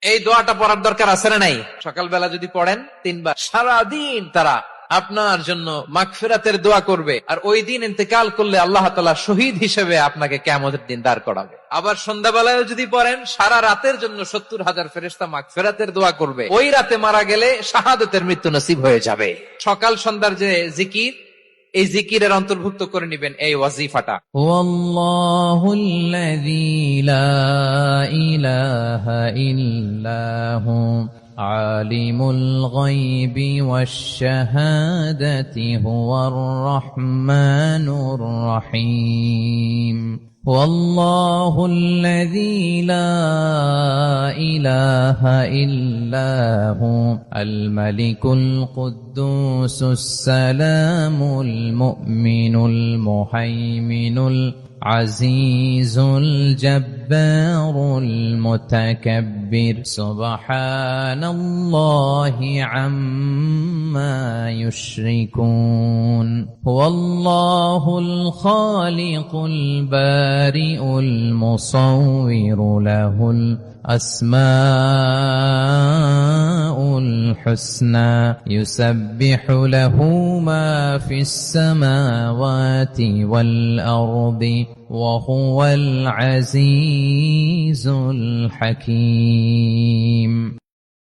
এই দোয়াটা পড়ার দরকার আছে না নাই? সকালবেলা যদি পড়েন 3 বার, সারাদিন তারা আপনার জন্য মাগফিরাতের দোয়া করবে। আর ওই দিন ইন্তেকাল করলে আল্লাহ তাআলা শহীদ হিসেবে আপনাকে কিয়ামতের দিন দাঁড় করাবে। আবার সন্ধ্যাবেলায় যদি পড়েন, সারা রাতের জন্য 70,000 ফেরেশতা মাগফিরাতের দোয়া করবে। ওই রাতে মারা গেলে শাহাদাতের মৃত্যু নসিব হয়ে যাবে। সকাল সন্ধ্যার যে জিকির, এই জিকিরের অন্তর্ভুক্ত করে নিবেন এই ওয়াজিফাটা। ওয়াল্লাহুল্লাযী লা ইলাহা ইল্লাহু আলিমুল গায়বি ওয়াশ শাহাদাতি হুয়ার রাহমানুর রহিম। والله الذي لا إله إلا هو الملك القدوس السلام المؤمن المهيمن العزيز الجبار المتكبر سبحان الله عما يشركون هو الله الخالق البارئ المصور له الأسماء الحسنى يسبح له ما في السماوات والأرض وهو العزيز الحكيم.